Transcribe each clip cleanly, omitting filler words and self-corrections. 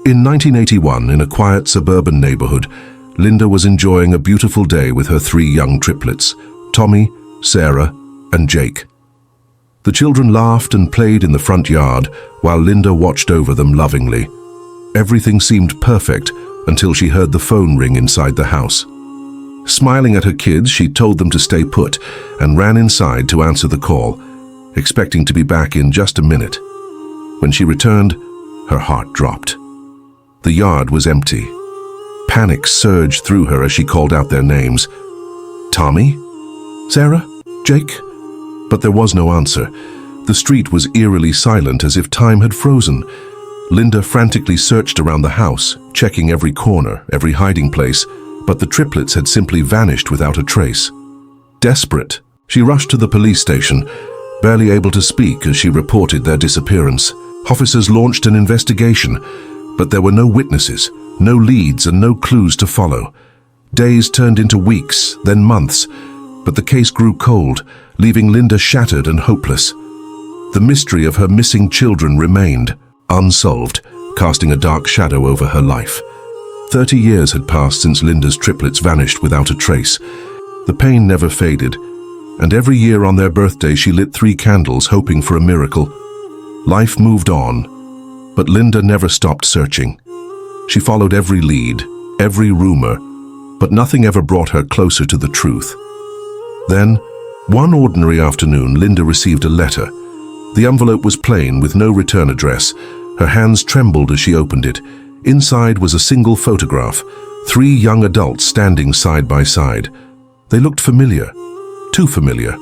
In 1981, in a quiet suburban neighborhood, Linda was enjoying a beautiful day with her 3 young triplets, Tommy, Sarah, and Jake. The children laughed and played in the front yard while Linda watched over them lovingly. Everything seemed perfect until she heard the phone ring inside the house. Smiling at her kids, she told them to stay put and ran inside to answer the call, expecting to be back in just a minute. When she returned, her heart dropped. The yard was empty. Panic surged through her as she called out their names. Tommy? Sarah? Jake? But there was no answer. The street was eerily silent, as if time had frozen. Linda frantically searched around the house, checking every corner, every hiding place, but the triplets had simply vanished without a trace. Desperate, she rushed to the police station, barely able to speak as she reported their disappearance. Officers launched an investigation, but there were no witnesses, no leads, and no clues to follow. Days turned into weeks, then months, but the case grew cold, leaving Linda shattered and hopeless. The mystery of her missing children remained, unsolved, casting a dark shadow over her life. 30 years had passed since Linda's triplets vanished without a trace. The pain never faded, and every year on their birthday she lit 3 candles hoping for a miracle. Life moved on, but Linda never stopped searching. She followed every lead, every rumor, but nothing ever brought her closer to the truth. Then, one ordinary afternoon, Linda received a letter. The envelope was plain, with no return address. Her hands trembled as she opened it. Inside was a single photograph, 3 young adults standing side by side. They looked familiar, too familiar.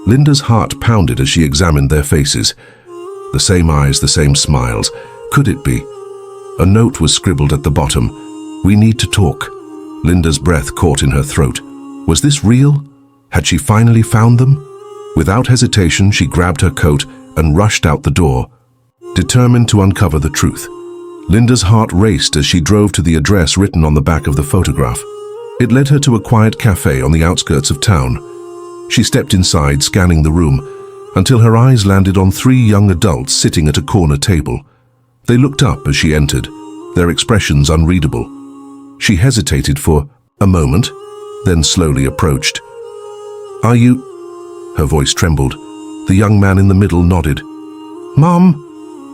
Linda's heart pounded as she examined their faces. The same eyes, the same smiles. Could it be? A note was scribbled at the bottom. "We need to talk." Linda's breath caught in her throat. Was this real? Had she finally found them? Without hesitation, she grabbed her coat and rushed out the door, determined to uncover the truth. Linda's heart raced as she drove to the address written on the back of the photograph. It led her to a quiet cafe on the outskirts of town. She stepped inside, scanning the room, until her eyes landed on 3 young adults sitting at a corner table. They looked up as she entered, their expressions unreadable. She hesitated for a moment, then slowly approached. "Are you—" Her voice trembled. The young man in the middle nodded. "Mom!"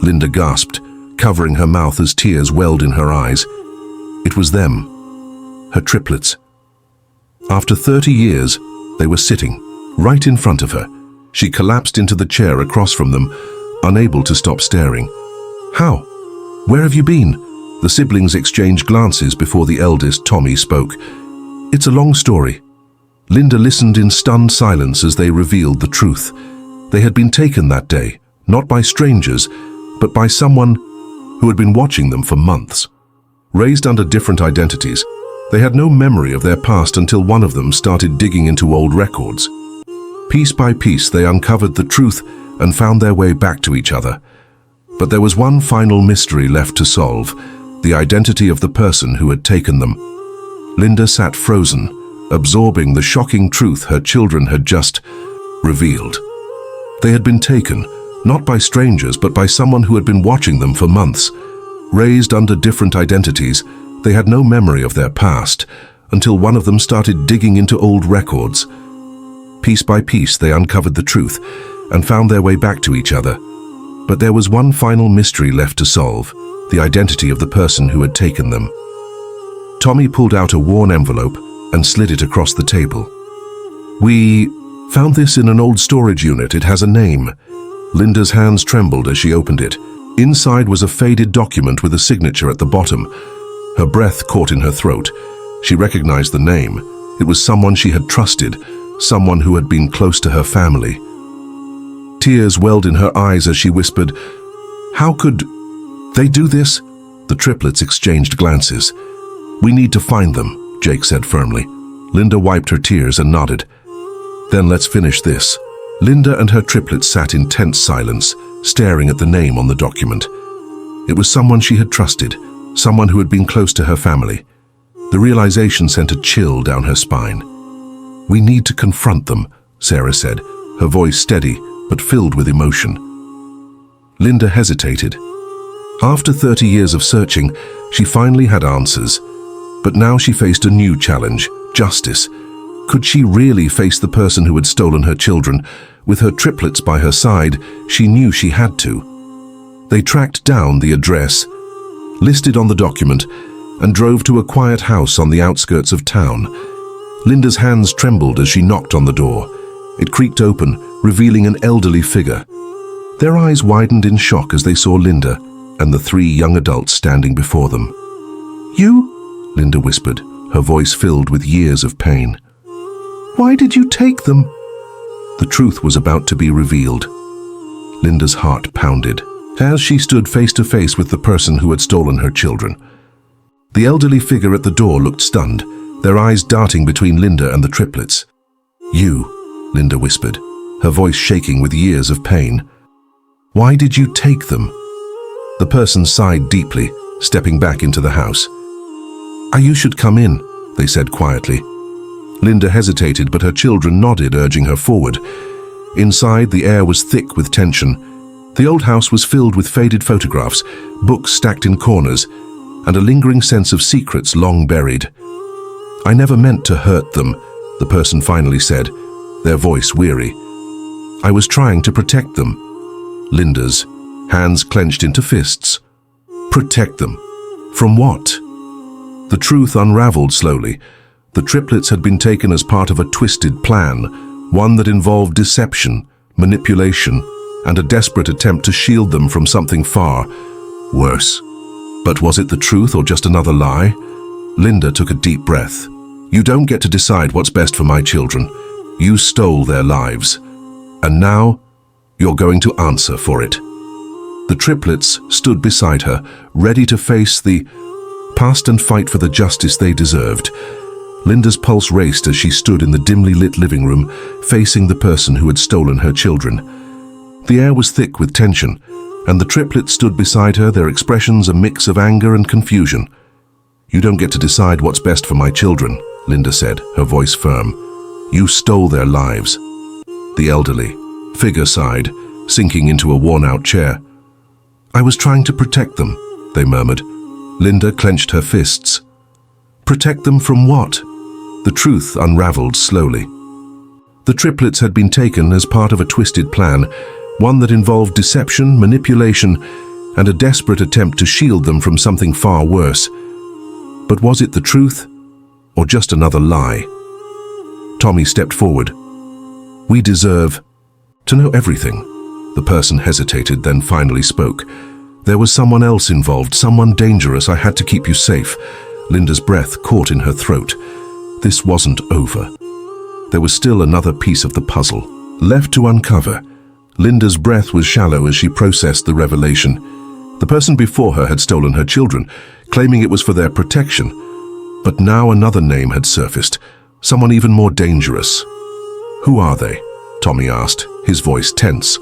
Linda gasped, covering her mouth as tears welled in her eyes. It was them, her triplets. After 30 years, they were sitting, right in front of her. She collapsed into the chair across from them, unable to stop staring. "How? Where have you been?" The siblings exchanged glances before the eldest, Tommy, spoke. "It's a long story." Linda listened in stunned silence as they revealed the truth. They had been taken that day, not by strangers, but by someone who had been watching them for months. Raised under different identities, they had no memory of their past until one of them started digging into old records. Piece by piece, they uncovered the truth and found their way back to each other. But there was one final mystery left to solve, the identity of the person who had taken them. Linda sat frozen, absorbing the shocking truth her children had just revealed. They had been taken, not by strangers, but by someone who had been watching them for months. Raised under different identities, they had no memory of their past, until one of them started digging into old records. Piece by piece, they uncovered the truth and found their way back to each other. But there was one final mystery left to solve, the identity of the person who had taken them. Tommy pulled out a worn envelope and slid it across the table. "We found this in an old storage unit. It has a name." Linda's hands trembled as she opened it. Inside was a faded document with a signature at the bottom. Her breath caught in her throat. She recognized the name. It was someone she had trusted, someone who had been close to her family. Tears welled in her eyes as she whispered, "How could they do this?" The triplets exchanged glances. "We need to find them," Jake said firmly. Linda wiped her tears and nodded. "Then let's finish this." Linda and her triplets sat in tense silence, staring at the name on the document. It was someone she had trusted, someone who had been close to her family. The realization sent a chill down her spine. "We need to confront them," Sarah said, her voice steady but filled with emotion. Linda hesitated. After 30 years of searching, she finally had answers. But now she faced a new challenge: justice. Could she really face the person who had stolen her children? With her triplets by her side, she knew she had to. They tracked down the address listed on the document and drove to a quiet house on the outskirts of town. Linda's hands trembled as she knocked on the door. It creaked open, revealing an elderly figure. Their eyes widened in shock as they saw Linda and the three young adults standing before them. "You?" Linda whispered, her voice filled with years of pain. "Why did you take them?" The truth was about to be revealed. Linda's heart pounded as she stood face to face with the person who had stolen her children. The elderly figure at the door looked stunned, their eyes darting between Linda and the triplets. "You," Linda whispered, her voice shaking with years of pain. "Why did you take them?" The person sighed deeply, stepping back into the house. "You should come in," they said quietly. Linda hesitated, but her children nodded, urging her forward. Inside, the air was thick with tension. The old house was filled with faded photographs, books stacked in corners, and a lingering sense of secrets long buried. "I never meant to hurt them," the person finally said, their voice weary. "I was trying to protect them." Linda's hands clenched into fists. Protect them? From what? The truth unraveled slowly. The triplets had been taken as part of a twisted plan, one that involved deception, manipulation, and a desperate attempt to shield them from something far worse. But was it the truth or just another lie? Linda took a deep breath. "You don't get to decide what's best for my children. You stole their lives. And now, you're going to answer for it." The triplets stood beside her, ready to face the past and fight for the justice they deserved. Linda's pulse raced as she stood in the dimly lit living room, facing the person who had stolen her children. The air was thick with tension, and the triplets stood beside her, their expressions a mix of anger and confusion. "You don't get to decide what's best for my children," Linda said, her voice firm. "You stole their lives." The elderly figure sighed, sinking into a worn-out chair. "I was trying to protect them," they murmured. Linda clenched her fists. Protect them from what? The truth unraveled slowly. The triplets had been taken as part of a twisted plan, one that involved deception, manipulation, and a desperate attempt to shield them from something far worse. But was it the truth, or just another lie? Tommy stepped forward. "We deserve to know everything." The person hesitated, then finally spoke. "There was someone else involved, someone dangerous. I had to keep you safe." Linda's breath caught in her throat. This wasn't over. There was still another piece of the puzzle left to uncover. Linda's breath was shallow as she processed the revelation. The person before her had stolen her children, claiming it was for their protection. But now another name had surfaced, someone even more dangerous. "Who are they?" Tommy asked, his voice tense.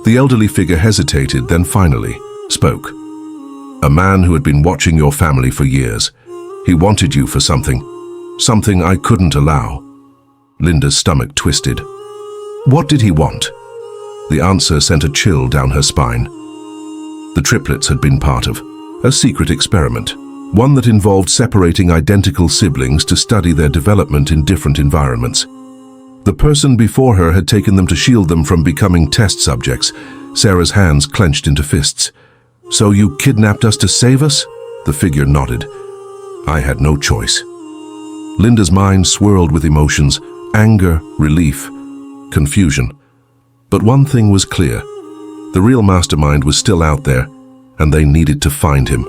The elderly figure hesitated, then finally spoke. "A man who had been watching your family for years. He wanted you for something I couldn't allow." Linda's stomach twisted. What did he want? The answer sent a chill down her spine. The triplets had been part of a secret experiment, one that involved separating identical siblings to study their development in different environments. The person before her had taken them to shield them from becoming test subjects. Sarah's hands clenched into fists. "So you kidnapped us to save us?" The figure nodded. "I had no choice." Linda's mind swirled with emotions, anger, relief, confusion. But one thing was clear. The real mastermind was still out there, and they needed to find him.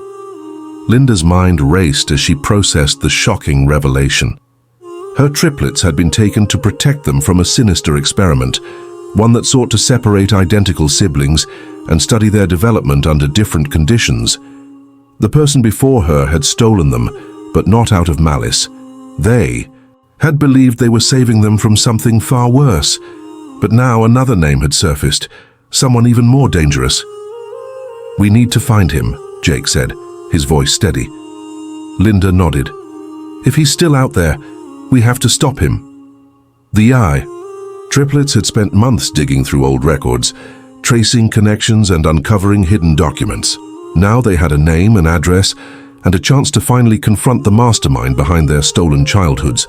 Linda's mind raced as she processed the shocking revelation. Her triplets had been taken to protect them from a sinister experiment, one that sought to separate identical siblings and study their development under different conditions. The person before her had stolen them, but not out of malice. They had believed they were saving them from something far worse. But now another name had surfaced, someone even more dangerous. "We need to find him," Jake said, his voice steady. Linda nodded. "If he's still out there, we have to stop him." The triplets had spent months digging through old records, tracing connections and uncovering hidden documents. Now they had a name, an address, and a chance to finally confront the mastermind behind their stolen childhoods.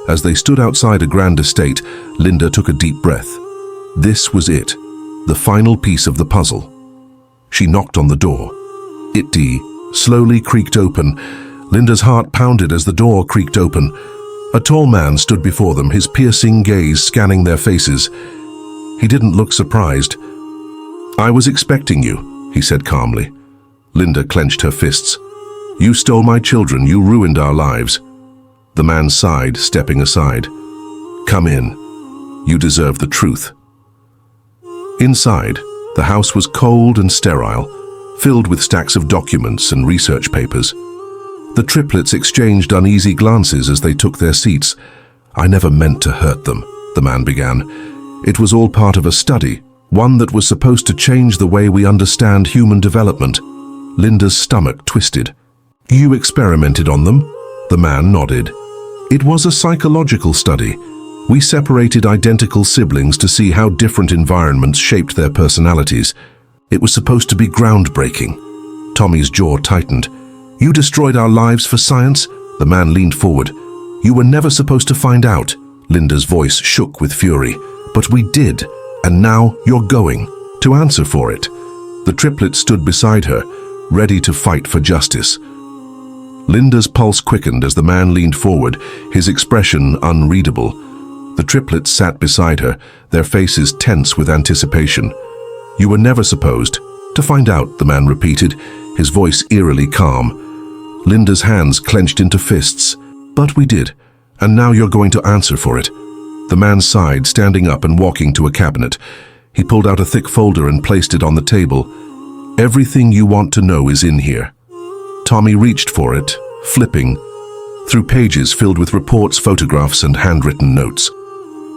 As they stood outside a grand estate, Linda took a deep breath. This was it, the final piece of the puzzle. She knocked on the door. It slowly creaked open. Linda's heart pounded as the door creaked open. A tall man stood before them, his piercing gaze scanning their faces. He didn't look surprised. "I was expecting you," he said calmly. Linda clenched her fists. "You stole my children, you ruined our lives." The man sighed, stepping aside. "Come in. You deserve the truth." Inside, the house was cold and sterile, filled with stacks of documents and research papers. The triplets exchanged uneasy glances as they took their seats. "I never meant to hurt them," the man began. "It was all part of a study, one that was supposed to change the way we understand human development." Linda's stomach twisted. "You experimented on them?" The man nodded. "It was a psychological study. We separated identical siblings to see how different environments shaped their personalities. It was supposed to be groundbreaking." Tommy's jaw tightened. "You destroyed our lives for science?" The man leaned forward. "You were never supposed to find out." Linda's voice shook with fury. "But we did, and now you're going to answer for it." The triplets stood beside her, ready to fight for justice. Linda's pulse quickened as the man leaned forward, his expression unreadable. The triplets sat beside her, their faces tense with anticipation. "You were never supposed to find out," the man repeated, his voice eerily calm. Linda's hands clenched into fists. "But we did, and now you're going to answer for it." The man sighed, standing up and walking to a cabinet. He pulled out a thick folder and placed it on the table. "Everything you want to know is in here." Tommy reached for it, flipping through pages filled with reports, photographs, and handwritten notes.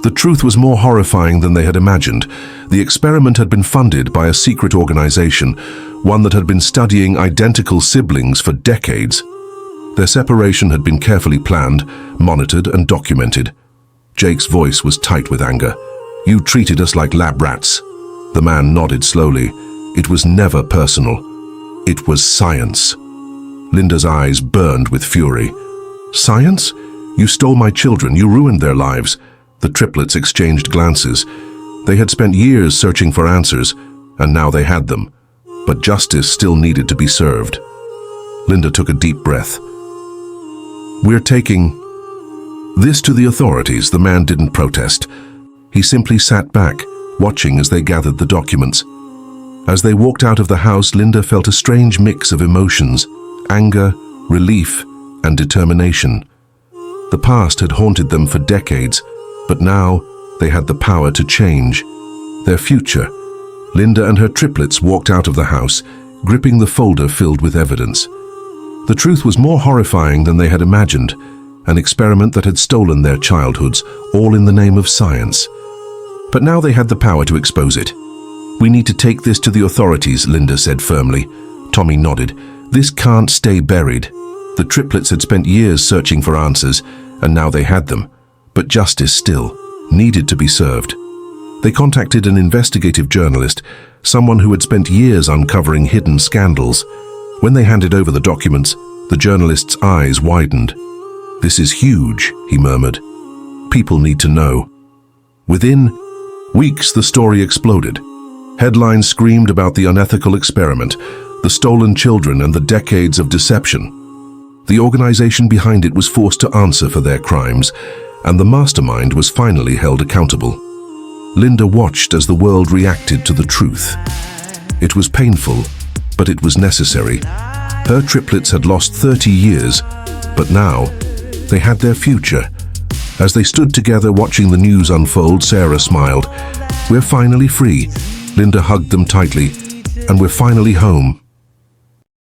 The truth was more horrifying than they had imagined. The experiment had been funded by a secret organization, one that had been studying identical siblings for decades. Their separation had been carefully planned, monitored, and documented. Jake's voice was tight with anger. "You treated us like lab rats." The man nodded slowly. "It was never personal. It was science." Linda's eyes burned with fury. "Science? You stole my children, you ruined their lives." The triplets exchanged glances. They had spent years searching for answers, and now they had them. But justice still needed to be served. Linda took a deep breath. "We're taking this to the authorities." The man didn't protest. He simply sat back, watching as they gathered the documents. As they walked out of the house, Linda felt a strange mix of emotions: anger, relief, and determination. The past had haunted them for decades, but now they had the power to change their future. Linda and her triplets walked out of the house, gripping the folder filled with evidence. The truth was more horrifying than they had imagined, an experiment that had stolen their childhoods, all in the name of science. But now they had the power to expose it. "We need to take this to the authorities," Linda said firmly. Tommy nodded. "This can't stay buried." The triplets had spent years searching for answers, and now they had them. But justice still needed to be served. They contacted an investigative journalist, someone who had spent years uncovering hidden scandals. When they handed over the documents, the journalist's eyes widened. "This is huge," he murmured. "People need to know." Within weeks, the story exploded. Headlines screamed about the unethical experiment, the stolen children, and the decades of deception. The organization behind it was forced to answer for their crimes, and the mastermind was finally held accountable. Linda watched as the world reacted to the truth. It was painful, but it was necessary. Her triplets had lost 30 years, but now they had their future. As they stood together watching the news unfold, Sarah smiled. "We're finally free." Linda hugged them tightly. "And we're finally home."